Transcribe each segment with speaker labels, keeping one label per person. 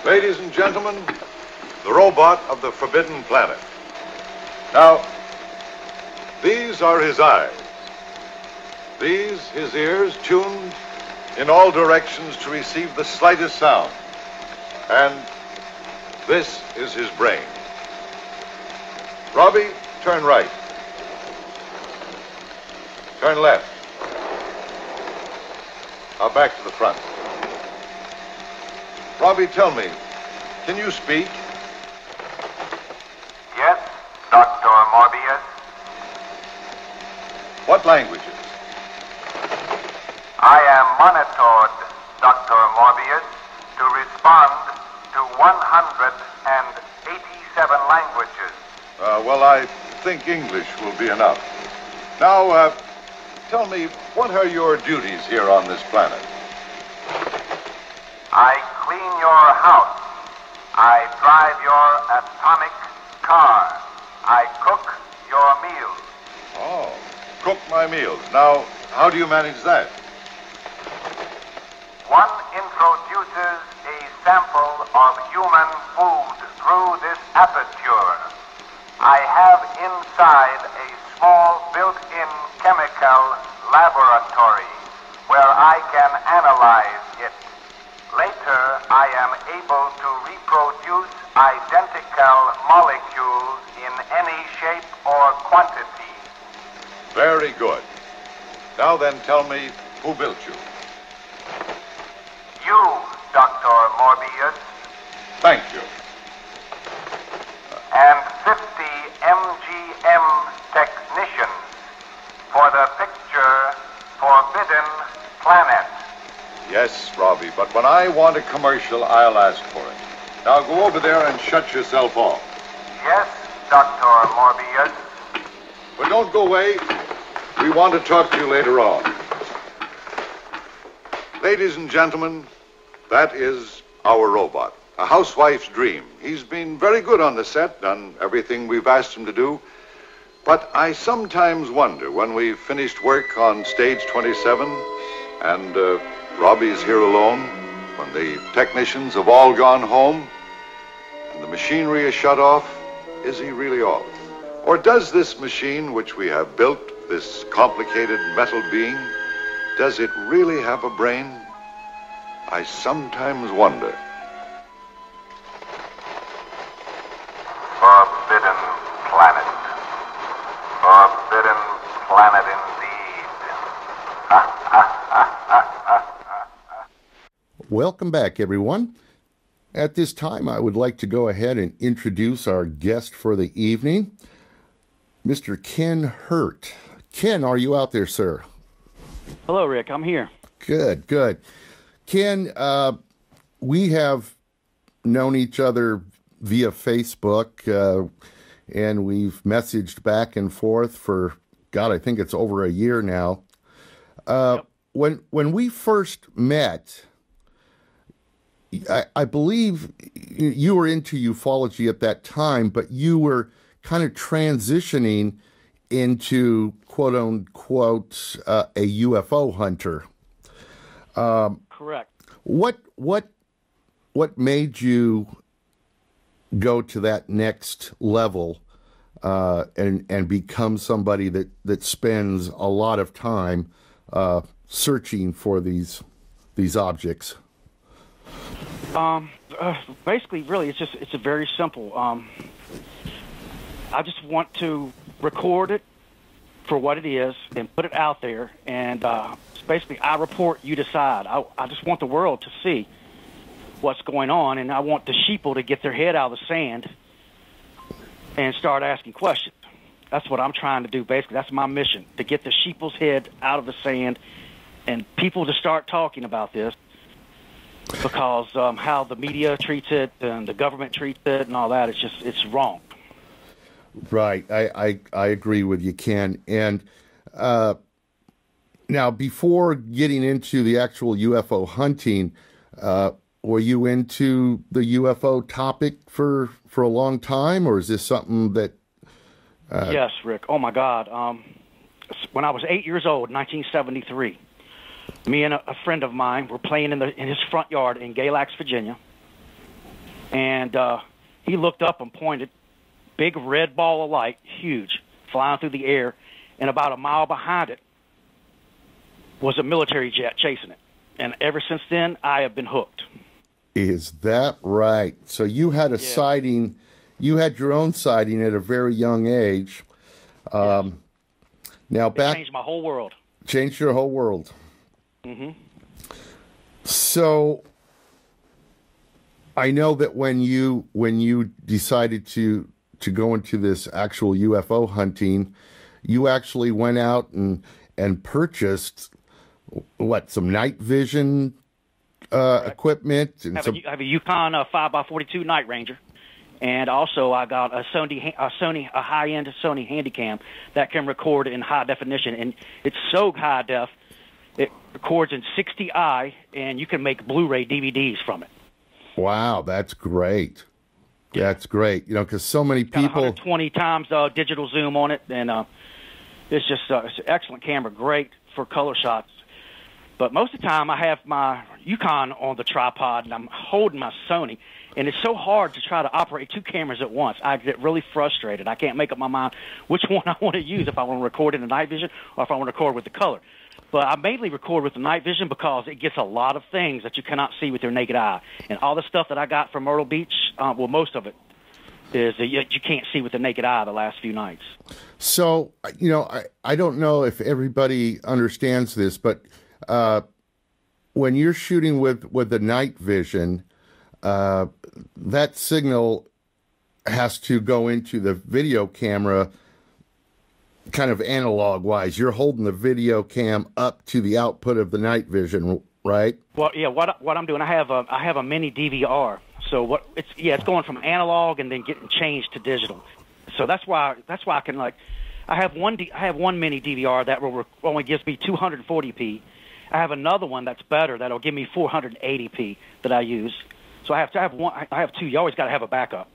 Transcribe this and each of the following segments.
Speaker 1: Ladies and gentlemen, the robot of the Forbidden Planet. Now, these are his eyes. These, his ears, tuned in all directions to receive the slightest sound. And this is his brain. Robby, turn right. Turn left. Now back to the front. Robby, tell me, can you speak?
Speaker 2: Yes, Dr. Morbius.
Speaker 1: What languages?
Speaker 2: I am monitored, Dr. Morbius, to respond to 187 languages.
Speaker 1: Well, I think English will be enough. Now, tell me, what are your duties here on this planet?
Speaker 2: I clean your house. I drive your atomic car. I cook your meals.
Speaker 1: Oh, cook my meals. Now, how do you manage that?
Speaker 2: One introduces a sample of human food through this aperture. I have inside a small built-in chemical laboratory where I can analyze it. Later, I am able to reproduce identical molecules in any shape or quantity.
Speaker 1: Very good. Now then, tell me, who built you?
Speaker 2: You, Dr. Morbius.
Speaker 1: Thank you.
Speaker 2: And 50 MGM technicians for the picture Forbidden Planet.
Speaker 1: Yes, Robby, but when I want a commercial, I'll ask for it. Now go over there and shut yourself off.
Speaker 2: Yes, Dr. Morbius.
Speaker 1: But don't go away. We want to talk to you later on. Ladies and gentlemen, that is our robot. A housewife's dream. He's been very good on the set, done everything we've asked him to do. But I sometimes wonder, when we've finished work on stage 27 and Robby's here alone, when the technicians have all gone home and the machinery is shut off, is he really off? Or does this machine which we have built, this complicated metal being, does it really have a brain? I sometimes wonder.
Speaker 2: Forbidden Planet. Forbidden Planet indeed.
Speaker 3: Welcome back, everyone. At this time, I would like to go ahead and introduce our guest for the evening, Mr. Ken Hurt. Ken, are you out there, sir?
Speaker 4: Hello, Rick. I'm here.
Speaker 3: Good, good. Ken, we have known each other via Facebook, and we've messaged back and forth for, God, I think it's over a year now.
Speaker 4: Yep.
Speaker 3: When we first met, I believe you were into ufology at that time, but you were kind of transitioning into quote unquote a UFO hunter.
Speaker 4: Correct.
Speaker 3: What made you go to that next level and become somebody that spends a lot of time searching for these objects?
Speaker 4: Basically, really, it's a very simple. I just want to record it for what it is and put it out there. And basically, I report, you decide. I just want the world to see what's going on, and I want the sheeple to get their head out of the sand and start asking questions. That's what I'm trying to do, basically. That's my mission, to get the sheeple's head out of the sand and people to start talking about this, because how the media treats it and the government treats it and all that, it's wrong.
Speaker 3: Right. I agree with you, Ken. And now, before getting into the actual UFO hunting, were you into the UFO topic for a long time, or is this something that...
Speaker 4: Yes, Rick. Oh, my God. When I was 8 years old, 1973, me and a friend of mine were playing in his front yard in Galax, Virginia. And he looked up and pointed, big red ball of light, huge, flying through the air, and about a mile behind it was a military jet chasing it. And ever since then, I have been hooked.
Speaker 3: Is that right? So you had a sighting, you had your own sighting at a very young age.
Speaker 4: Yes.
Speaker 3: Now
Speaker 4: It changed my whole world.
Speaker 3: Changed your whole world.
Speaker 4: Mm-hmm.
Speaker 3: So I know that when you decided to go into this actual UFO hunting, you actually went out and purchased some night vision equipment and
Speaker 4: I have a Yukon 5x42 Night Ranger, and also I got a high-end Sony Handycam that can record in high definition, and it's so high def it records in 60i, and you can make Blu-ray DVDs from it.
Speaker 3: Wow, that's great. Yeah. That's great. Because so many people.
Speaker 4: Got 120 times digital zoom on it, and it's just it's an excellent camera, great for color shots. But most of the time, I have my Yukon on the tripod, and I'm holding my Sony, and it's so hard to try to operate two cameras at once. I get really frustrated. I can't make up my mind which one I want to use, if I want to record in the night vision or if I want to record with the color. But I mainly record with the night vision because it gets a lot of things that you cannot see with your naked eye. And all the stuff that I got from Myrtle Beach, well, most of it is that you can't see with the naked eye the last few nights.
Speaker 3: So, I don't know if everybody understands this, but when you're shooting with the night vision, that signal has to go into the video camera kind of analog wise. You're holding the video cam up to the output of the night vision, right?
Speaker 4: Well, yeah, what I'm doing, I have a mini DVR. So it's going from analog and then getting changed to digital. So that's why I can I have one mini DVR that only gives me 240p. I have another one that's better that'll give me 480p that I use. So I have two. You always got to have a backup.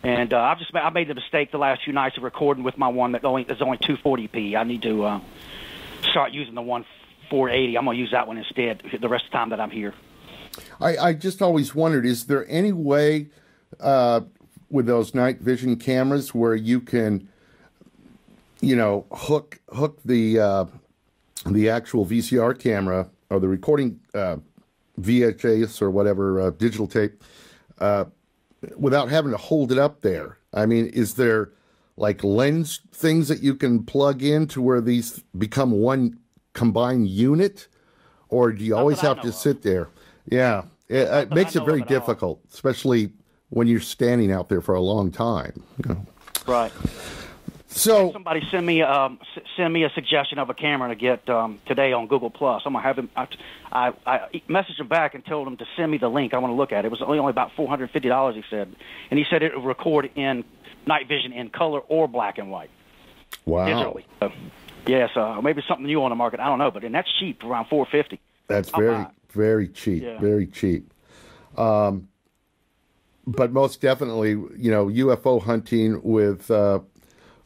Speaker 4: And I made the mistake the last few nights of recording with my one that is only 240p. I need to start using the one 480. I'm going to use that one instead the rest of the time that I'm here.
Speaker 3: I just always wondered, is there any way with those night vision cameras where you can, hook the actual VCR camera or the recording VHS or whatever digital tape without having to hold it up there? I mean, is there like lens things that you can plug in to where these become one combined unit, or do you always have to sit there? Yeah, it makes it very difficult, especially when you're standing out there for a long time.
Speaker 4: Right.
Speaker 3: So
Speaker 4: somebody send me a suggestion of a camera to get today on Google Plus. I'm gonna have him. I messaged him back and told him to send me the link. I want to look at it. It was only about $450. He said, and he said it would record in night vision in color or black and white.
Speaker 3: Wow.
Speaker 4: Digitally. So, maybe something new on the market. I don't know, but and that's cheap, around $450.
Speaker 3: That's very cheap. Yeah. Very cheap. But most definitely, UFO hunting with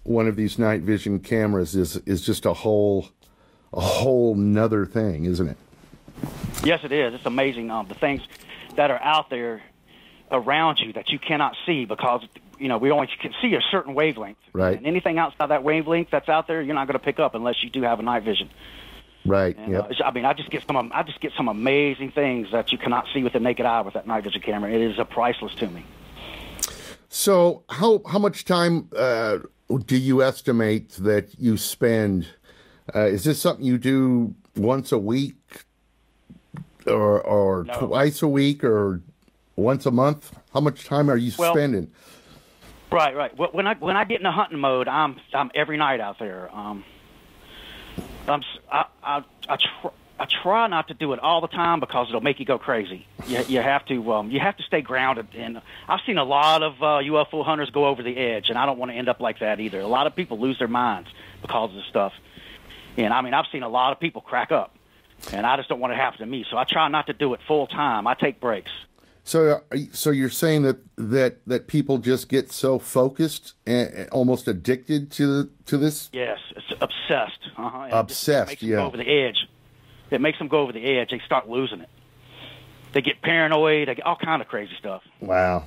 Speaker 3: one of these night vision cameras is just a whole nother thing, isn't it?
Speaker 4: Yes, it is. It's amazing the things that are out there around you that you cannot see because we only can see a certain wavelength.
Speaker 3: Right.
Speaker 4: And anything outside that wavelength that's out there, you're not going to pick up unless you do have a night vision.
Speaker 3: Right.
Speaker 4: And, I just get some amazing things that you cannot see with the naked eye with that night vision camera. It is priceless to me.
Speaker 3: So how much time do you estimate that you spend? Is this something you do once a week, or
Speaker 4: No.
Speaker 3: twice a week, or once a month? How much time are you spending?
Speaker 4: Right. When I get in a hunting mode, I'm every night out there. I try not to do it all the time because it'll make you go crazy. You have to stay grounded. And I've seen a lot of UFO hunters go over the edge, and I don't want to end up like that either. A lot of people lose their minds because of this stuff. And I've seen a lot of people crack up, and I just don't want it to happen to me. So I try not to do it full time. I take breaks.
Speaker 3: So you're saying that people just get so focused and almost addicted to this?
Speaker 4: Yes, it's obsessed.
Speaker 3: Obsessed,
Speaker 4: it makes them go over the edge. It makes them go over the edge. They start losing it. They get paranoid. They get all kind of crazy stuff.
Speaker 3: Wow.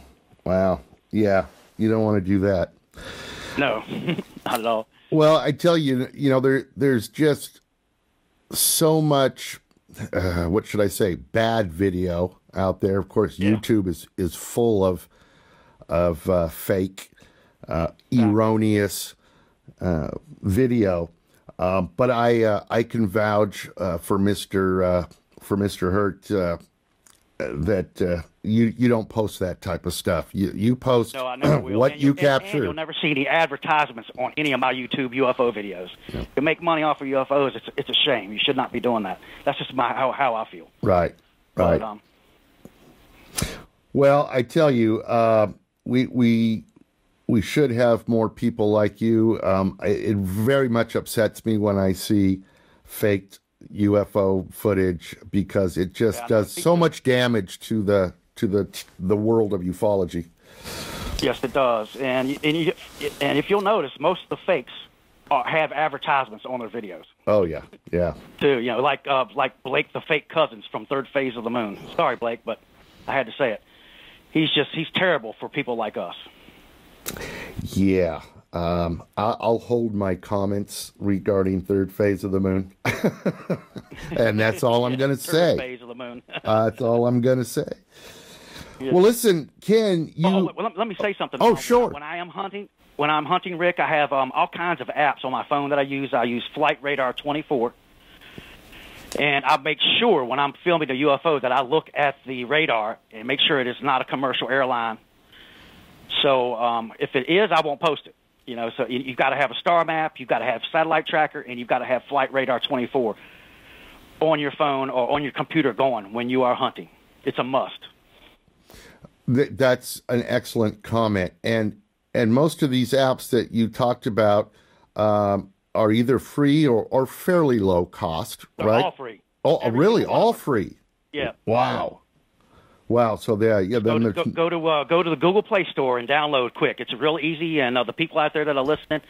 Speaker 3: Yeah, you don't want to do that.
Speaker 4: No, not at all.
Speaker 3: Well, I tell you, there's just so much, what should I say, bad video out there. Of course, YouTube is full of fake, erroneous video. But I can vouch for Mr. Hurt that you don't post that type of stuff. You post what you capture.
Speaker 4: And you'll never see any advertisements on any of my YouTube UFO videos. Yeah. To make money off of UFOs, it's a shame. You should not be doing that. That's just how I feel.
Speaker 3: Right. But, well, I tell you, we should have more people like you. It very much upsets me when I see faked UFO footage because it just does so much damage to the world of ufology.
Speaker 4: Yes, it does. And if you'll notice, most of the fakes have advertisements on their videos.
Speaker 3: Oh yeah.
Speaker 4: Too, like Blake, the fake cousins from Third Phase of the Moon. Sorry, Blake, but I had to say it. He's terrible for people like us.
Speaker 3: Yeah. I'll hold my comments regarding Third Phase of the Moon. And that's all I'm going to say.
Speaker 4: Third Phase of the Moon.
Speaker 3: That's all I'm going to say. Yes. Well, listen, Ken, you...
Speaker 4: let me say something.
Speaker 3: Oh, sure.
Speaker 4: When I'm hunting, Rick, I have all kinds of apps on my phone that I use. I use Flight Radar 24. And I make sure when I'm filming a UFO that I look at the radar and make sure it is not a commercial airline. So if it is, I won't post it. So you've got to have a star map, you've got to have satellite tracker, and you've got to have Flight Radar 24 on your phone or on your computer going when you are hunting. It's a must.
Speaker 3: That's an excellent comment. And most of these apps that you talked about are either free or fairly low cost, right?
Speaker 4: They're all free.
Speaker 3: Oh, really? All free?
Speaker 4: Yeah.
Speaker 3: Wow. So there, yeah.
Speaker 4: Go to the Google Play Store and download quick. It's real easy, and the people out there that are listening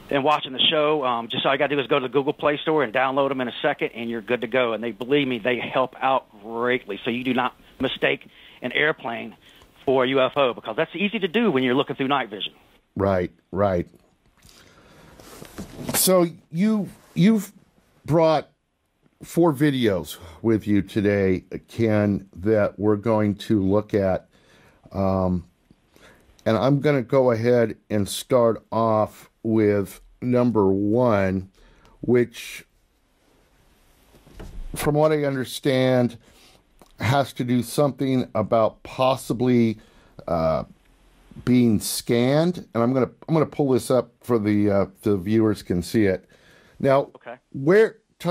Speaker 4: and watching the show, just all you got to do is go to the Google Play Store and download them in a second, and you're good to go. And believe me, they help out greatly. So you do not mistake an airplane for a UFO because that's easy to do when you're looking through night vision.
Speaker 3: Right. So you've brought 4 videos with you today, Ken, that we're going to look at. And I'm going to go ahead and start off with number 1, which, from what I understand, has to do something about possibly being scanned. And I'm going to pull this up for the viewers can see it. Now, okay.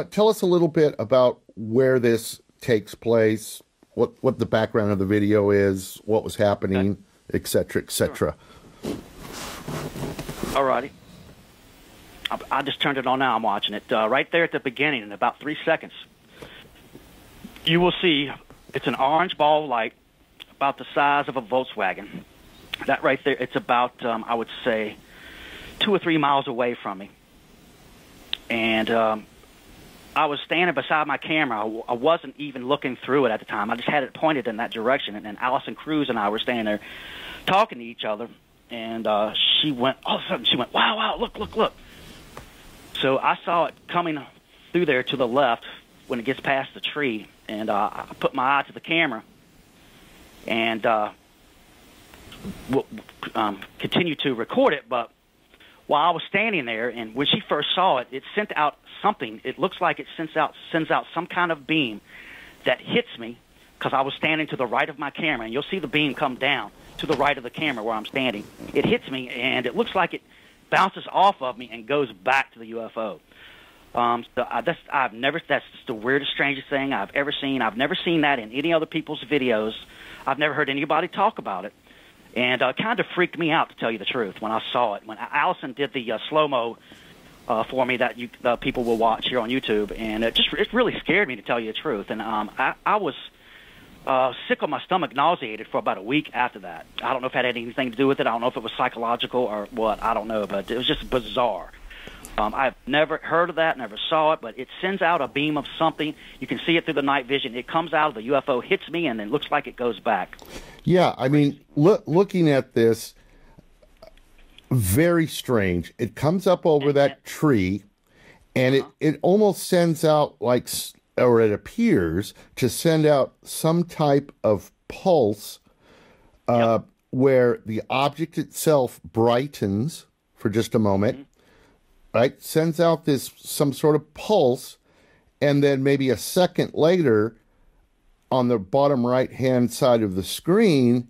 Speaker 3: Tell us a little bit about where this takes place, what the background of the video is, what was happening, et cetera, et cetera.
Speaker 4: Sure. All righty. I just turned it on now. I'm watching it. Right there at the beginning, in about 3 seconds, you will see it's an orange ball of light about the size of a Volkswagen. That right there, it's about, I would say, 2 or 3 miles away from me. And I was standing beside my camera. I wasn't even looking through it at the time. I just had it pointed in that direction. And then Allison Cruz and I were standing there talking to each other. And all of a sudden, she went, wow, look. So I saw it coming through there to the left when it gets past the tree. And I put my eye to the camera and continue to record it. But while I was standing there, and when she first saw it, it sent out something. It looks like it sends out some kind of beam that hits me because I was standing to the right of my camera, and you'll see the beam come down to the right of the camera where I'm standing. It hits me, and it looks like it bounces off of me and goes back to the UFO. That's the weirdest, strangest thing I've ever seen. I've never seen that in any other people's videos. I've never heard anybody talk about it. And it kind of freaked me out, to tell you the truth, when I saw it. When Allison did the slow-mo for me that people will watch here on YouTube, and it really scared me, to tell you the truth. And I was sick on my stomach, nauseated for about a week after that. I don't know if it had anything to do with it. I don't know if it was psychological or what. I don't know, but it was just bizarre. I've never heard of that, never saw it, but it sends out a beam of something. You can see it through the night vision. It comes out of the UFO, hits me, and then looks like it goes back.
Speaker 3: Yeah, I mean, looking at this, very strange. It comes up over that tree, and it almost sends out like, or it appears to send out some type of pulse where the object itself brightens for just a moment, right? Sends out some sort of pulse, and then maybe a second later, on the bottom right-hand side of the screen,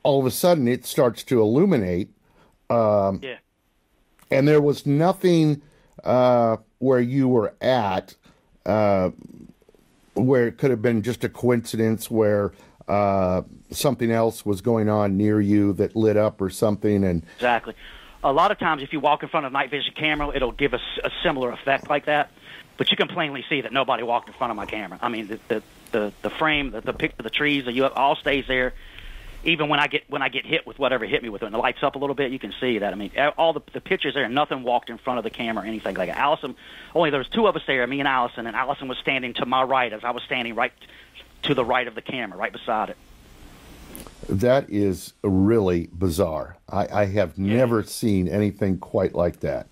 Speaker 3: all of a sudden it starts to illuminate. And there was nothing where you were at where it could have been just a coincidence where something else was going on near you that lit up or something. And
Speaker 4: exactly. A lot of times if you walk in front of a night vision camera, it'll give us a similar effect like that. But you can plainly see that nobody walked in front of my camera. I mean, the frame, the picture, the trees, all stays there. Even when I get hit with whatever hit me with it, and it lights up a little bit, you can see that. I mean, all the pictures there, nothing walked in front of the camera or anything like that. Allison, only there was two of us there, me and Allison was standing to my right as I was standing right to the right of the camera, right beside it.
Speaker 3: That is really bizarre. I have never seen anything quite like that.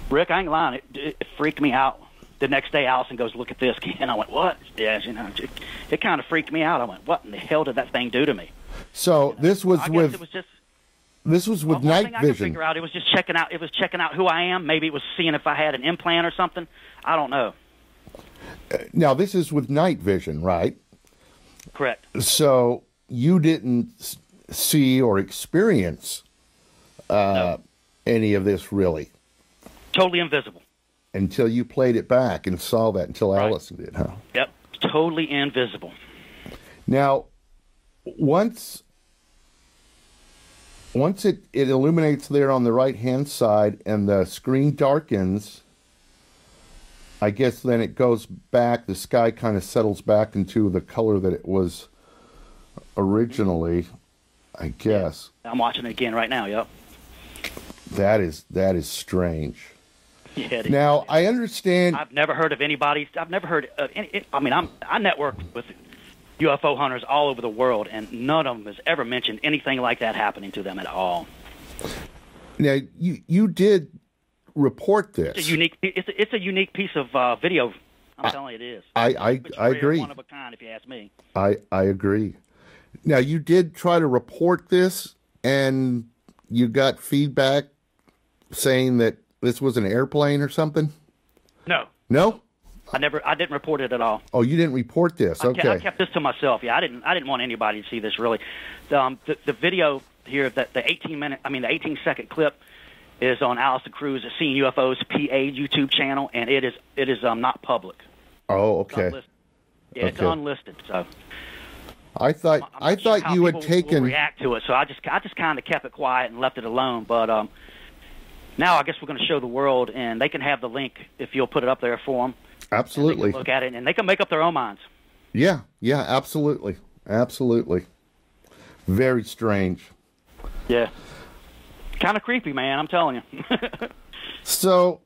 Speaker 4: Rick, I ain't lying. It freaked me out. The next day, Allison goes, "Look at this," and I went, "What?" Yeah, it kind of freaked me out. I went, "What in the hell did that thing do to me?"
Speaker 3: So this was with night
Speaker 4: I
Speaker 3: vision.
Speaker 4: Figure out it was just checking out. It was checking out who I am. Maybe it was seeing if I had an implant or something. I don't know.
Speaker 3: Now this is with night vision, right?
Speaker 4: Correct.
Speaker 3: So you didn't see or experience any of this really.
Speaker 4: Totally invisible.
Speaker 3: Until you played it back and saw that. Until Allison did, huh?
Speaker 4: Yep. Totally invisible.
Speaker 3: Now, once it illuminates there on the right-hand side and the screen darkens, I guess then it goes back, the sky kind of settles back into the color that it was originally, I guess.
Speaker 4: I'm watching it again right now, yep.
Speaker 3: That is strange.
Speaker 4: Yeah, it
Speaker 3: now,
Speaker 4: is.
Speaker 3: I understand...
Speaker 4: I've never heard of anybody... I've never heard of any... I mean, I network with UFO hunters all over the world, and none of them has ever mentioned anything like that happening to them at all.
Speaker 3: Now, you did report this.
Speaker 4: It's a unique piece of video. I'm telling you, it is.
Speaker 3: I agree.
Speaker 4: One of a kind, if you ask me.
Speaker 3: I agree. Now, you did try to report this, and you got feedback saying that this was an airplane or something?
Speaker 4: No.
Speaker 3: No?
Speaker 4: I didn't report it at all.
Speaker 3: Oh, you didn't report this? Okay.
Speaker 4: I kept this to myself. Yeah, I didn't want anybody to see this really. The video here, the 18-second clip is on Allison Cruz' Seeing UFOs PA YouTube channel, and it is not public.
Speaker 3: Oh, okay.
Speaker 4: It's unlisted. So
Speaker 3: I thought you had taken
Speaker 4: will react to it. So I just kind of kept it quiet and left it alone. But now I guess we're going to show the world, and they can have the link if you'll put it up there for them.
Speaker 3: Absolutely.
Speaker 4: They can look at it, and they can make up their own minds.
Speaker 3: Yeah, absolutely. Absolutely. Very strange.
Speaker 4: Yeah. Kind of creepy, man, I'm telling you.
Speaker 3: So,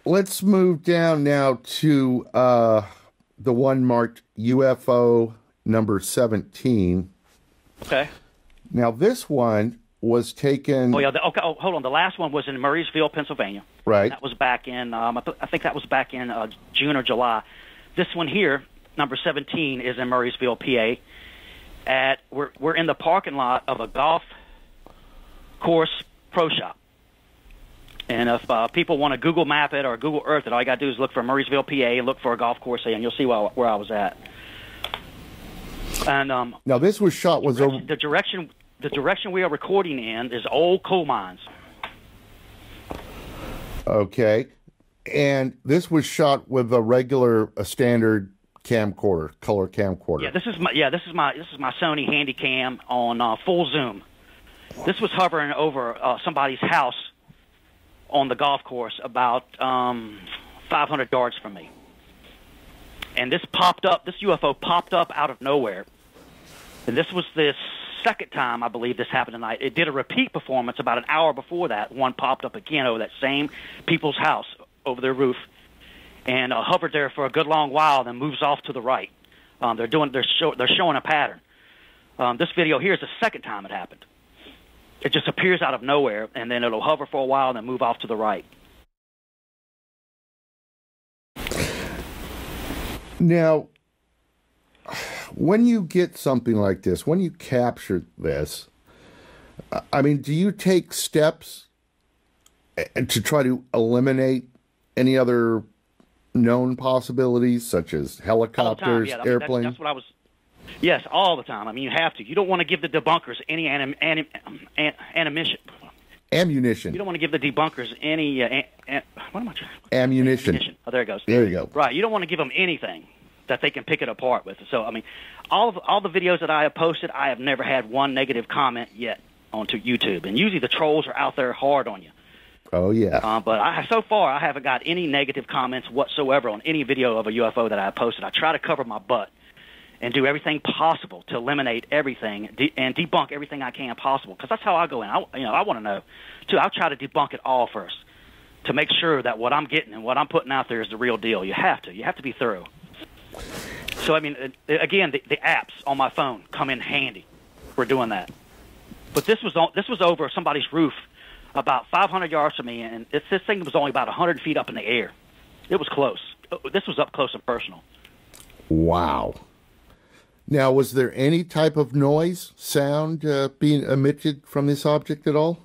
Speaker 3: let's move down now to the one marked UFO number 17.
Speaker 4: Okay.
Speaker 3: Now, this one was taken...
Speaker 4: Oh, yeah. Hold on. The last one was in Murrysville, Pennsylvania.
Speaker 3: Right.
Speaker 4: That was back in, I think that was back in June or July. This one here, number 17, is in Murrysville, PA. We're in the parking lot of a golf course pro shop. And if people want to Google map it or Google Earth it, all you got to do is look for Murrysville, PA, and look for a golf course, and you'll see where I was at. And
Speaker 3: now this was shot
Speaker 4: the direction we are recording in is old coal mines.
Speaker 3: Okay, and this was shot with a standard camcorder, color camcorder.
Speaker 4: Yeah, this is my Sony Handycam on full zoom. This was hovering over somebody's house on the golf course about 500 yards from me. And this UFO popped up out of nowhere. And this was this second time I believe this happened tonight. It did a repeat performance about an hour before that. One popped up again over that same people's house, over their roof, and hovered there for a good long while, then moves off to the right. They're showing a pattern. This video here is the second time it happened. It just appears out of nowhere, and then it'll hover for a while, and then move off to the right.
Speaker 3: Now, when you get something like this, when you capture this, I mean, do you take steps to try to eliminate any other known possibilities, such as helicopters, airplanes?
Speaker 4: That's what I was... Yes, all the time. I mean, you have to. You don't want to give the debunkers any ammunition.
Speaker 3: Ammunition.
Speaker 4: You don't want to give the debunkers any... what am I trying?
Speaker 3: Ammunition.
Speaker 4: Oh, there it goes.
Speaker 3: There you go.
Speaker 4: Right. You don't want to give them anything that they can pick it apart with. So, I mean, all the videos that I have posted, I have never had one negative comment yet onto YouTube. And usually the trolls are out there hard on you.
Speaker 3: Oh, yeah.
Speaker 4: But so far, I haven't got any negative comments whatsoever on any video of a UFO that I posted. I try to cover my butt and do everything possible to eliminate everything and debunk everything I can possible, because that's how I go in. I want to know, too. I'll try to debunk it all first to make sure that what I'm getting and what I'm putting out there is the real deal. You have to be thorough. So, I mean, again, the apps on my phone come in handy for doing that. But this was over somebody's roof about 500 yards from me, and this thing was only about 100 feet up in the air. It was close. This was up close and personal.
Speaker 3: Wow. Now, was there any type of noise, sound being emitted from this object at all?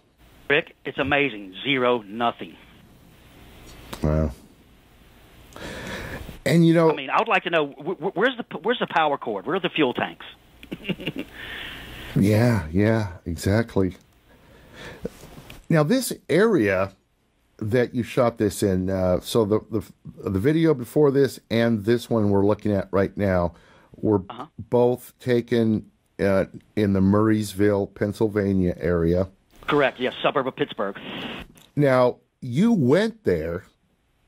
Speaker 4: Rick, it's amazing. Zero, nothing.
Speaker 3: Wow. And, you know...
Speaker 4: I mean, I would like to know, where's the power cord? Where are the fuel tanks?
Speaker 3: Yeah, exactly. Now, this area that you shot this in, so the video before this and this one we're looking at right now were both taken in the Murrysville, Pennsylvania area.
Speaker 4: Correct, yes, suburb of Pittsburgh.
Speaker 3: Now, you went there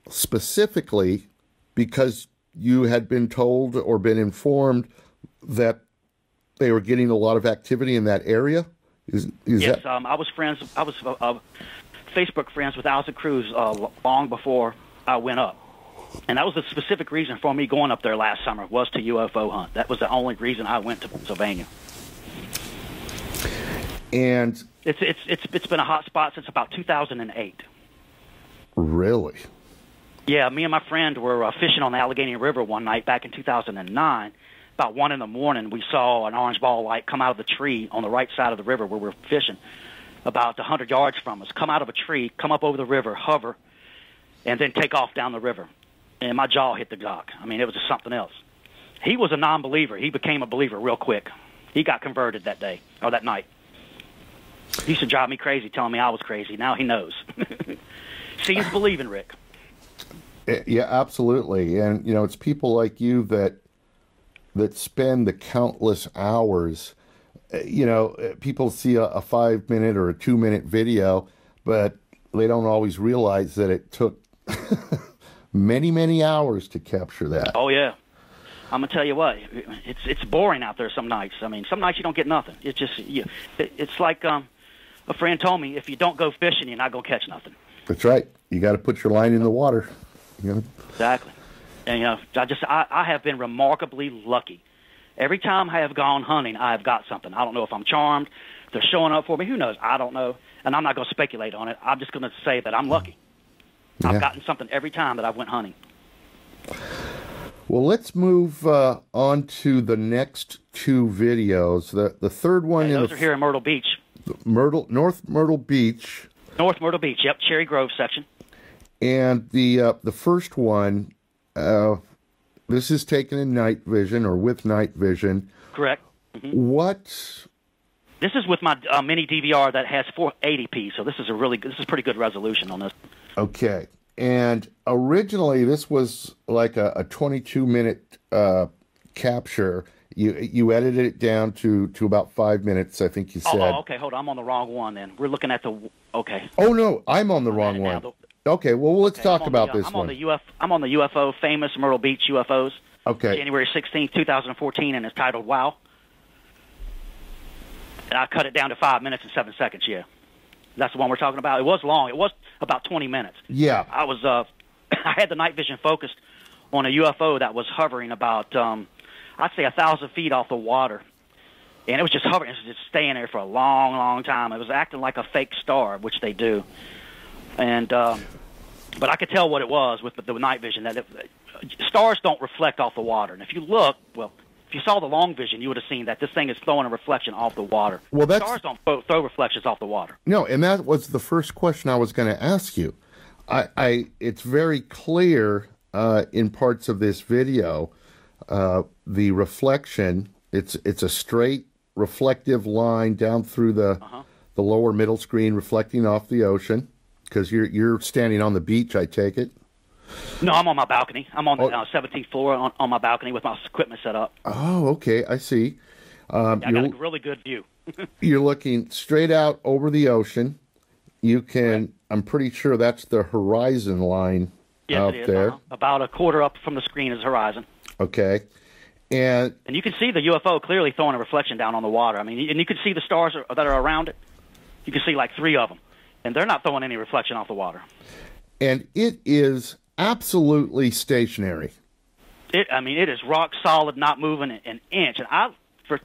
Speaker 3: specifically because you had been told or been informed that they were getting a lot of activity in that area? Yes,
Speaker 4: that... I was Facebook friends with Allison Cruz long before I went up. And that was the specific reason for me going up there last summer, was to UFO hunt. That was the only reason I went to Pennsylvania.
Speaker 3: And
Speaker 4: it's been a hot spot since about 2008.
Speaker 3: Really?
Speaker 4: Yeah, me and my friend were fishing on the Allegheny River one night back in 2009. About 1 in the morning, we saw an orange ball of light come out of the tree on the right side of the river where we were fishing, about 100 yards from us, come out of a tree, come up over the river, hover, and then take off down the river. And my jaw hit the dock. I mean, it was just something else. He was a non-believer. He became a believer real quick. He got converted that day, or that night. He used to drive me crazy, telling me I was crazy. Now he knows. Seems believing, Rick.
Speaker 3: Yeah, absolutely. And, you know, it's people like you that spend the countless hours. You know, people see a 5-minute or a 2-minute video, but they don't always realize that it took many, many hours to capture that.
Speaker 4: Oh, yeah. I'm going to tell you what, it's boring out there some nights. I mean, some nights you don't get nothing. It's just, it's like a friend told me, if you don't go fishing, you're not going to catch nothing.
Speaker 3: That's right. You got to put your line in the water. You know?
Speaker 4: Exactly. And, you know, I have been remarkably lucky. Every time I have gone hunting, I have got something. I don't know if I'm charmed, if they're showing up for me. Who knows? I don't know. And I'm not going to speculate on it. I'm just going to say that I'm lucky. Yeah. I've gotten something every time that I went hunting.
Speaker 3: Well, let's move on to the next two videos. The third one...
Speaker 4: Those are here in Myrtle Beach.
Speaker 3: North Myrtle Beach.
Speaker 4: North Myrtle Beach, yep, Cherry Grove section. And
Speaker 3: the first one, this is taken in night vision or with night vision.
Speaker 4: Correct. Mm-hmm.
Speaker 3: What?
Speaker 4: This is with my mini DVR that has 480p, so this is pretty good resolution on this.
Speaker 3: Okay. And originally, this was like a 22-minute capture. You edited it down to about 5 minutes, I think you said.
Speaker 4: Oh, okay. Hold on. I'm on the wrong one then. We're looking at the... Okay.
Speaker 3: Oh, no. I'm on the wrong one. Okay. Well, let's talk about this one.
Speaker 4: I'm on the UFO, famous Myrtle Beach UFOs.
Speaker 3: Okay.
Speaker 4: January 16th, 2014, and it's titled Wow. I cut it down to 5 minutes and 7 seconds. Yeah, that's the one we're talking about. It was long. It was about 20 minutes.
Speaker 3: Yeah.
Speaker 4: I was I had the night vision focused on a UFO that was hovering about I'd say 1,000 feet off the water, and it was just hovering. It was just staying there for a long, long time. It was acting like a fake star, which they do, and but I could tell what it was with the night vision. That stars don't reflect off the water, and if you look, well, if you saw the long vision, you would have seen that this thing is throwing a reflection off the water.
Speaker 3: Well,
Speaker 4: stars don't throw reflections off the water.
Speaker 3: No, and that was the first question I was going to ask you. It's very clear in parts of this video, the reflection. It's a straight reflective line down through the lower middle screen, reflecting off the ocean. Because you're standing on the beach, I take it.
Speaker 4: No, I'm on my balcony. I'm on the 17th floor on my balcony with my equipment set up.
Speaker 3: Oh, okay, I see.
Speaker 4: I got a really good view.
Speaker 3: You're looking straight out over the ocean. You can. Right. I'm pretty sure that's the horizon line out there.
Speaker 4: About a quarter up from the screen is horizon.
Speaker 3: Okay, and
Speaker 4: you can see the UFO clearly throwing a reflection down on the water. I mean, and you can see the stars that are around it. You can see like 3 of them. And they're not throwing any reflection off the water. And
Speaker 3: it is absolutely stationary.
Speaker 4: It is rock solid, not moving an inch. And for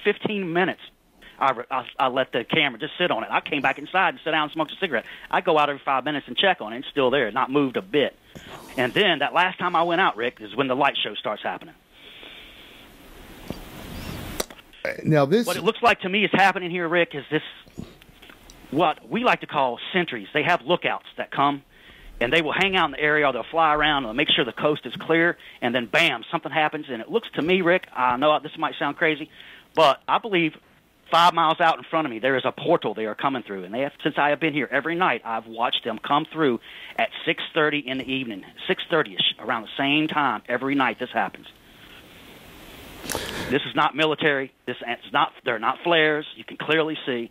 Speaker 4: 15 minutes, I let the camera just sit on it. I came back inside and sat down and smoked a cigarette. I go out every 5 minutes and check on it. It's still there, not moved a bit. And then that last time I went out, Rick, is when the light show starts happening.
Speaker 3: Now
Speaker 4: what it looks like to me is happening here, Rick, is this. What we like to call sentries. They have lookouts that come, and they will hang out in the area, or they'll fly around and make sure the coast is clear, and then bam, something happens. And it looks to me, Rick, I know this might sound crazy, but I believe 5 miles out in front of me, there is a portal they are coming through. And since I have been here every night, I've watched them come through at 6:30 in the evening, 6:30ish, around the same time every night this happens. This is not military. They're not flares. You can clearly see.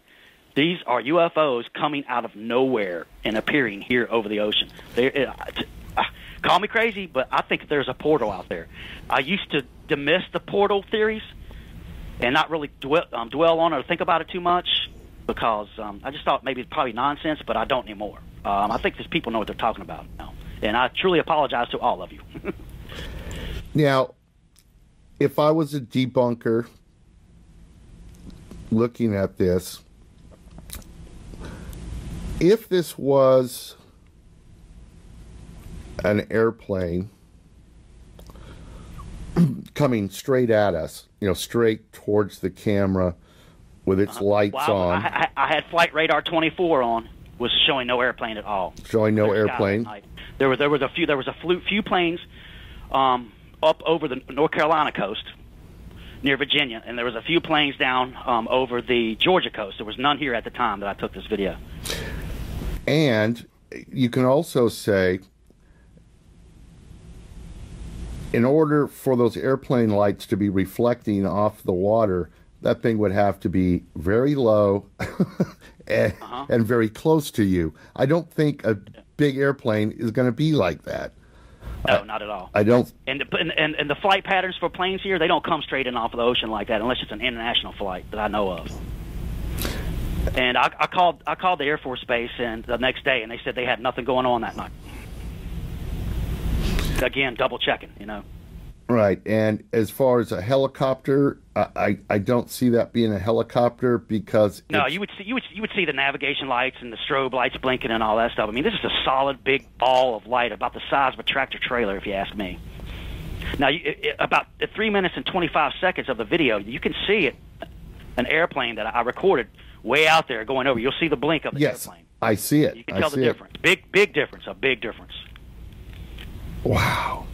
Speaker 4: These are UFOs coming out of nowhere and appearing here over the ocean. Call me crazy, but I think there's a portal out there. I used to dismiss the portal theories and not really dwell on it or think about it too much because I just thought maybe it's probably nonsense, but I don't anymore. I think these people know what they're talking about now, and I truly apologize to all of you.
Speaker 3: Now, if I was a debunker looking at this, if this was an airplane coming straight at us, straight towards the camera with its lights on.
Speaker 4: I had Flight Radar 24 on, was showing no airplane at all.
Speaker 3: Showing no airplane.
Speaker 4: There was a few planes up over the North Carolina coast near Virginia, and there was a few planes down over the Georgia coast. There was none here at the time that I took this video.
Speaker 3: And you can also say, in order for those airplane lights to be reflecting off the water, that thing would have to be very low and very close to you. I don't think a big airplane is going to be like that.
Speaker 4: No, not at all.
Speaker 3: I don't.
Speaker 4: And the flight patterns for planes here, they don't come straight in off of the ocean like that unless it's an international flight that I know of. And I called the Air Force Base and the next day, and they said they had nothing going on that night. Again, double checking,
Speaker 3: Right, and as far as a helicopter, I don't see that being a helicopter because
Speaker 4: no, you would see the navigation lights and the strobe lights blinking and all that stuff. I mean, this is a solid big ball of light about the size of a tractor trailer, if you ask me. Now, about 3 minutes and 25 seconds of the video, you can see it, an airplane that I recorded way out there going over. You'll see the blink of the airplane.
Speaker 3: I see it.
Speaker 4: You can tell the difference. Big difference. A big difference.
Speaker 3: Wow.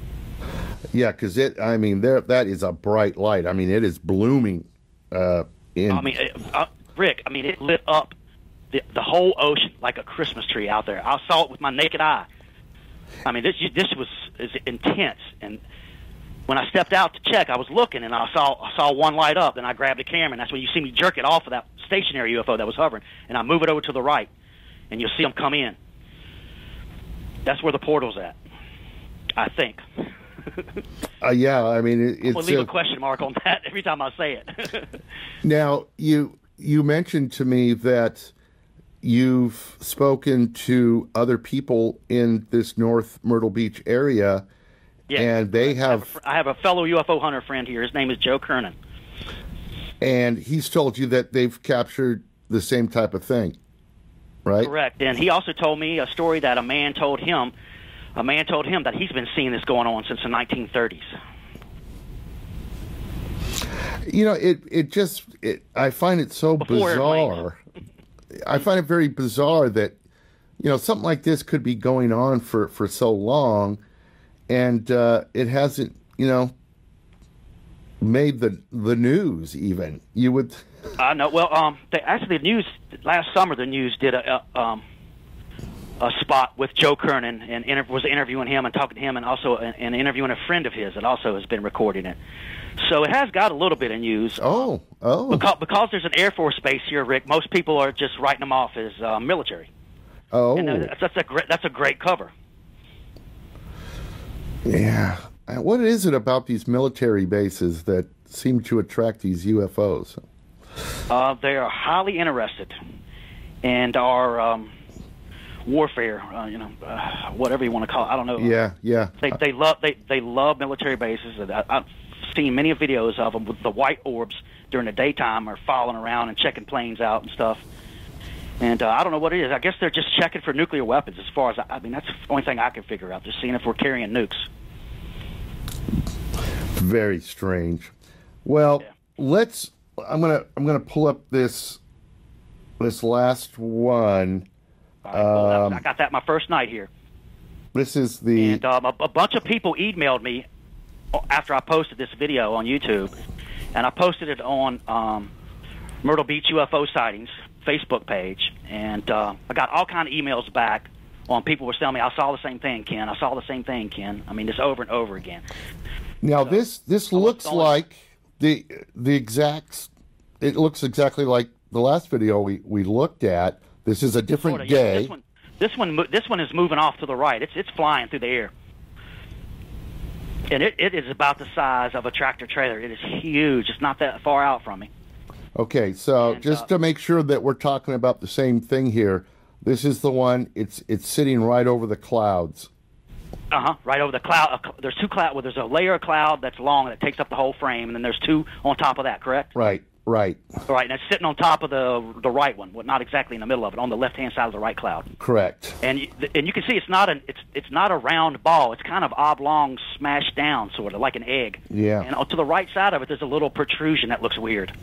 Speaker 3: Yeah, because that is a bright light. I mean, it is blooming. Rick, it lit up the whole ocean like a Christmas tree out there. I saw it with my naked eye. I mean, this is intense. And when I stepped out to check, I was looking and I saw one light up. Then I grabbed the camera, and that's when you see me jerk it off of that stationary UFO that was hovering, and I move it over to the right, and you'll see them come in. That's where the portal's at, I think. Yeah, I mean,
Speaker 4: I'm gonna leave a question mark on that every time I say it.
Speaker 3: Now, you you mentioned to me that you've spoken to other people in this North Myrtle Beach area, and they have...
Speaker 4: I have a fellow UFO hunter friend here. His name is Joe Kernan.
Speaker 3: And he's told you that they've captured the same type of thing, right?
Speaker 4: Correct. And he also told me a story that a man told him that he's been seeing this going on since the 1930s.
Speaker 3: You know, I find it so bizarre. I find it very bizarre that, you know, something like this could be going on for so long, and it hasn't, you know, made the news even. You would...
Speaker 4: I know. Well, actually, the news last summer, the news did a spot with Joe Kernan and was interviewing him and talking to him, and also and interviewing a friend of his that also has been recording it. So it has got a little bit of news.
Speaker 3: Oh.
Speaker 4: Because there's an Air Force base here, Rick. Most people are just writing them off as military.
Speaker 3: Oh.
Speaker 4: And that's a great cover.
Speaker 3: Yeah. What is it about these military bases that seem to attract these UFOs?
Speaker 4: They are highly interested in our warfare, whatever you want to call it. I don't know.
Speaker 3: Yeah.
Speaker 4: They love military bases. I've seen many videos of them with the white orbs during the daytime are following around and checking planes out and stuff. And I don't know what it is. I guess they're just checking for nuclear weapons. As far as I mean, that's the only thing I can figure out. Just seeing if we're carrying nukes.
Speaker 3: Very strange. Well, I'm gonna pull up this last one.
Speaker 4: I got that my first night here.
Speaker 3: This is the...
Speaker 4: And a bunch of people emailed me after I posted this video on YouTube, and I posted it on Myrtle Beach UFO Sightings Facebook page, and I got all kind of emails back on people were telling me, I saw the same thing, Ken. I saw the same thing, Ken. I mean, just over and over again.
Speaker 3: Now, so, this looks like the exact... It looks exactly like the last video we looked at. This is a different day.
Speaker 4: Yeah, this one is moving off to the right. It's flying through the air. And it is about the size of a tractor trailer. It is huge. It's not that far out from me.
Speaker 3: Okay, so just to make sure that we're talking about the same thing here, this is the one, it's sitting right over the clouds.
Speaker 4: Right over the cloud. There's two clouds. Well, there's a layer of cloud that's long that takes up the whole frame, and then there's two on top of that, correct?
Speaker 3: Right.
Speaker 4: Right, and it's sitting on top of the right one, well, not exactly in the middle of it, on the left-hand side of the right cloud.
Speaker 3: Correct.
Speaker 4: And you can see it's not a round ball. It's kind of oblong, smashed down, sort of like an egg.
Speaker 3: Yeah.
Speaker 4: And to the right side of it, there's a little protrusion that looks weird.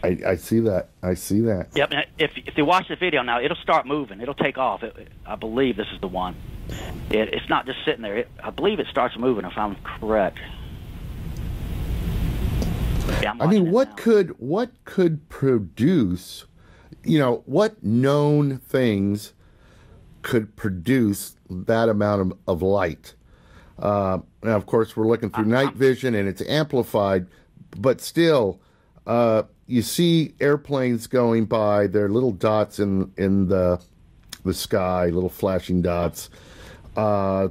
Speaker 3: I see that. I see that.
Speaker 4: Yep. And if you watch the video now, it'll start moving. It'll take off. I believe this is the one. It's not just sitting there. I believe it starts moving, if I'm correct. Yeah,
Speaker 3: I mean, what could produce, you know, what known things could produce that amount of light? Now, of course, we're looking through night vision, and it's amplified, but still, you see airplanes going by. They're little dots in the sky, little flashing dots.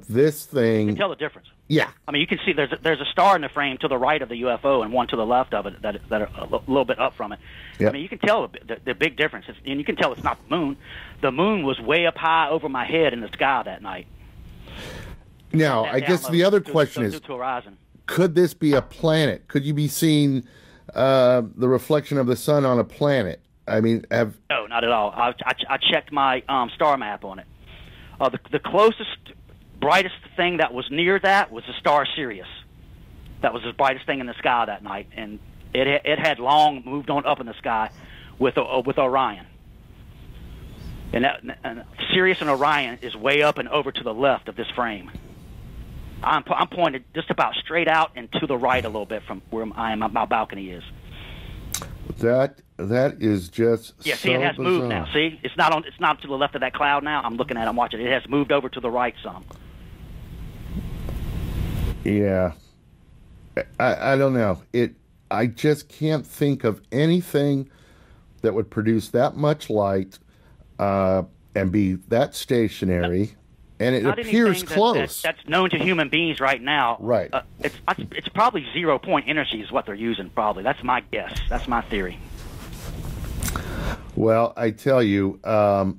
Speaker 3: This thing...
Speaker 4: You can tell the difference.
Speaker 3: Yeah.
Speaker 4: I mean, you can see there's a star in the frame to the right of the UFO and one to the left of it that are a little bit up from it. Yep. I mean, you can tell the big difference. And you can tell it's not the moon. The moon was way up high over my head in the sky that night.
Speaker 3: Now, I guess the other question is, could this be a planet? Could you be seeing the reflection of the sun on a planet? I mean,
Speaker 4: No, not at all. I checked my star map on it. The closest... brightest thing that was near that was the star Sirius. That was the brightest thing in the sky that night, and it had long moved on up in the sky with Orion. And Sirius and Orion is way up and over to the left of this frame. I'm pointed just about straight out and to the right a little bit from where my balcony is.
Speaker 3: That is just
Speaker 4: yeah. See, it has
Speaker 3: bizarre.
Speaker 4: Moved now. See, it's not to the left of that cloud now. I'm looking at it. I'm watching it. It has moved over to the right some.
Speaker 3: Yeah, I don't know. I just can't think of anything that would produce that much light and be that stationary, and it
Speaker 4: Not
Speaker 3: appears close.
Speaker 4: That's known to human beings right now.
Speaker 3: Right.
Speaker 4: It's probably 0-point energy is what they're using. Probably. That's my guess. That's my theory.
Speaker 3: Well, I tell you, I'll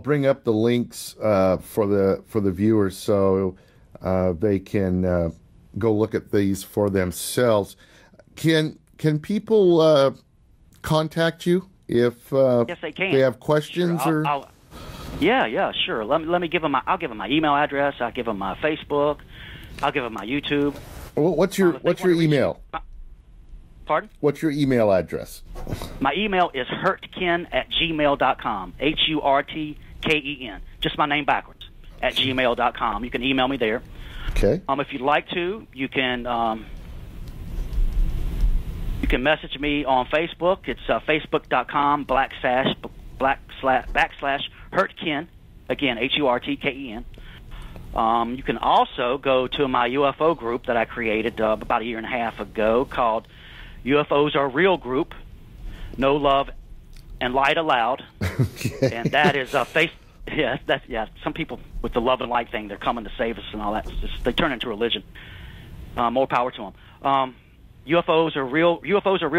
Speaker 3: bring up the links for the viewers so they can go look at these for themselves. Can people contact you if
Speaker 4: yes, they can.
Speaker 3: They have questions?
Speaker 4: Sure. Yeah, sure. Let me give them I'll give them my email address. I'll give them my Facebook. I'll give them my YouTube.
Speaker 3: Well, what's your email?
Speaker 4: Pardon?
Speaker 3: What's your email address?
Speaker 4: My email is hurtken@gmail.com. HURTKEN. Just my name backwards at gmail.com. You can email me there.
Speaker 3: Okay.
Speaker 4: If you'd like to, you can message me on Facebook. It's facebook.com/hurtken. Again, HURTKEN. You can also go to my UFO group that I created about a year and a half ago called UFOs Are Real Group, No Love and Light Allowed.
Speaker 3: Okay.
Speaker 4: And that is some people with the love and light thing, they're coming to save us and all that. They turn into religion. More power to them. UFOs Are Real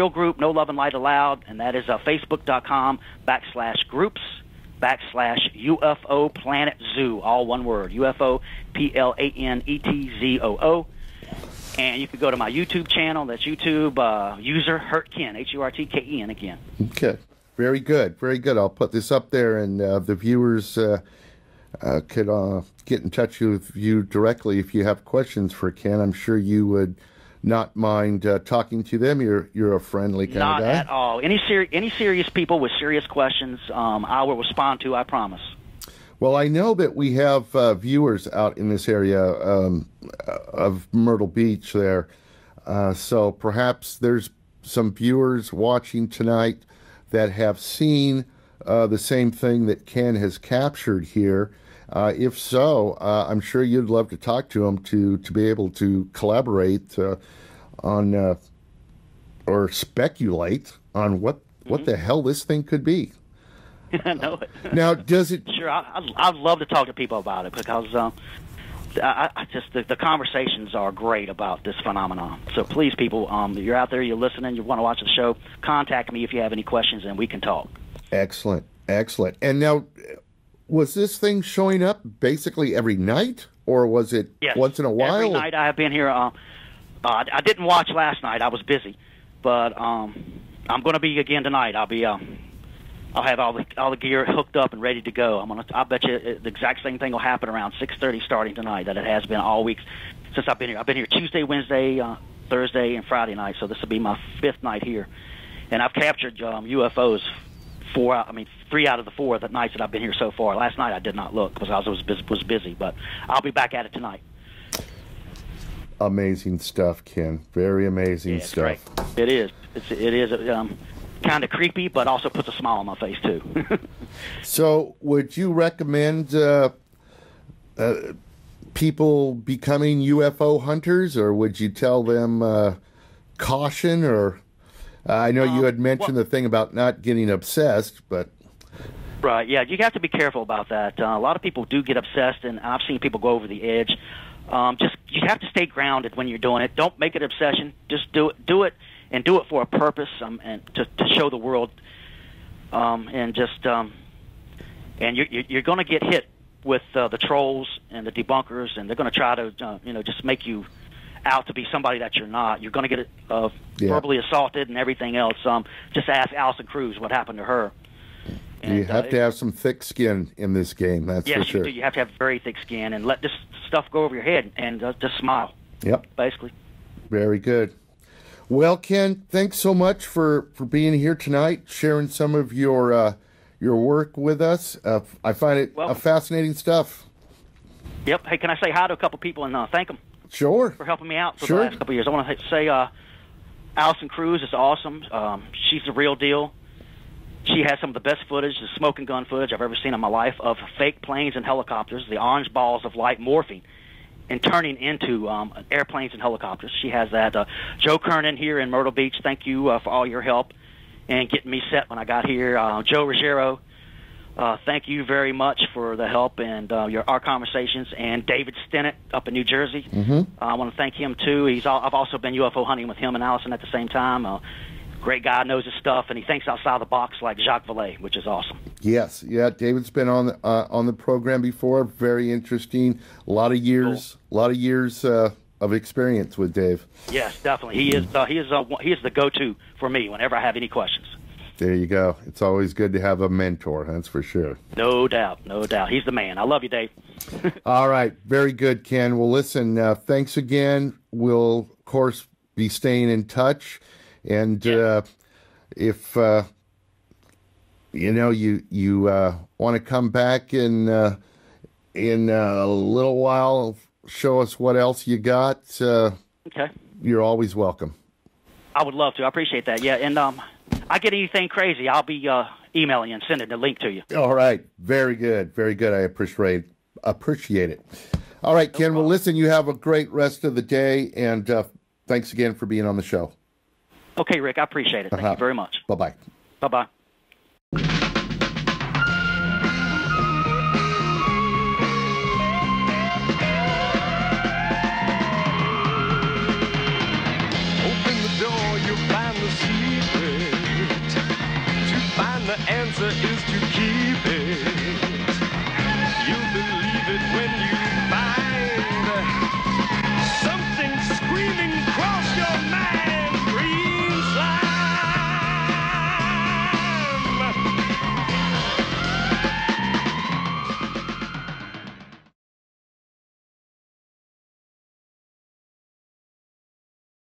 Speaker 4: Group, No Love and Light Allowed, and that is facebook.com/groups/UFO Planet Zoo, all one word, UFO PLANETZOO. And you can go to my YouTube channel. That's YouTube user Hurtken, HURTKEN again.
Speaker 3: Okay. Very good. Very good. I'll put this up there, and the viewers could get in touch with you directly if you have questions for Ken. I'm sure you would not mind talking to them. You're a friendly kind of guy.
Speaker 4: Not at all. Any serious people with serious questions, I will respond to, I promise.
Speaker 3: Well, I know that we have viewers out in this area of Myrtle Beach there. So perhaps there's some viewers watching tonight that have seen the same thing that Ken has captured here. If so, I'm sure you'd love to talk to them to be able to collaborate on or speculate on what the hell this thing could be.
Speaker 4: I know it.
Speaker 3: Now, does it...
Speaker 4: Sure, I'd love to talk to people about it because the conversations are great about this phenomenon. So please, people, you're out there, you're listening, you want to watch the show, contact me if you have any questions and we can talk. Excellent.
Speaker 3: And now, was this thing showing up basically every night, or was it once in a while?
Speaker 4: Every night I have been here. I didn't watch last night. I was busy. But I'm going to be again tonight. I'll have all the gear hooked up and ready to go. I bet you the exact same thing will happen around 6:30 starting tonight that it has been all week since I've been here. I've been here Tuesday, Wednesday, Thursday, and Friday night, so this will be my 5th night here. And I've captured UFOs 3 out of the 4 nights that I've been here so far. Last night I did not look because I was busy, but I'll be back at it tonight.
Speaker 3: Amazing stuff, Ken. Very amazing stuff.
Speaker 4: Great. It is. It is. Kind of creepy, but also puts a smile on my face, too.
Speaker 3: So, would you recommend people becoming UFO hunters, or would you tell them caution? Or I know you had mentioned the thing about not getting obsessed, but...
Speaker 4: Right, yeah, you have to be careful about that. A lot of people do get obsessed, and I've seen people go over the edge. You have to stay grounded when you're doing it. Don't make it an obsession. Just do it. And do it for a purpose, and to show the world, and you're going to get hit with the trolls and the debunkers, and they're going to try to just make you out to be somebody that you're not. You're going to get verbally assaulted and everything else. Just ask Allison Cruz what happened to her. And,
Speaker 3: you have to have some thick skin in this game, that's for sure.
Speaker 4: Yes, you have to have very thick skin and let this stuff go over your head and just smile.
Speaker 3: Yep.
Speaker 4: Basically.
Speaker 3: Very good. Well, Ken, thanks so much for being here tonight, sharing some of your work with us. I find it fascinating stuff.
Speaker 4: Yep. Hey, can I say hi to a couple people and thank them?
Speaker 3: Sure.
Speaker 4: For helping me out for the last couple of years. I want to say Allison Cruz is awesome. She's the real deal. She has some of the best footage, the smoking gun footage I've ever seen in my life of fake planes and helicopters, the orange balls of light morphing and turning into airplanes and helicopters. She has that. Joe Kernan here in Myrtle Beach, thank you for all your help and getting me set when I got here. Joe Ruggiero, thank you very much for the help and our conversations. And David Stennett up in New Jersey. I want to thank him, too. I've also been UFO hunting with him and Allison at the same time. Great guy, knows his stuff, and he thinks outside the box like Jacques Vallée, which is awesome.
Speaker 3: Yes, yeah. David's been on the program before. Very interesting. A lot of years, of experience with Dave.
Speaker 4: Yes, definitely. He is the go-to for me whenever I have any questions.
Speaker 3: There you go. It's always good to have a mentor. That's for sure.
Speaker 4: No doubt, no doubt. He's the man. I love you, Dave.
Speaker 3: All right, very good, Ken. Well, listen. Thanks again. We'll of course be staying in touch. And if you want to come back in a little while, show us what else you got.
Speaker 4: Okay.
Speaker 3: You're always welcome.
Speaker 4: I would love to. I appreciate that. Yeah, and I get anything crazy, I'll be emailing you and sending the link to you.
Speaker 3: All right. Very good. Very good. I appreciate it. All right, Ken. Well, listen. You have a great rest of the day, and thanks again for being on the show.
Speaker 4: Okay, Rick, I appreciate it. Thank you very much.
Speaker 3: Bye-bye.
Speaker 4: Bye-bye.
Speaker 5: Open the door, you'll find the secret. To find the answer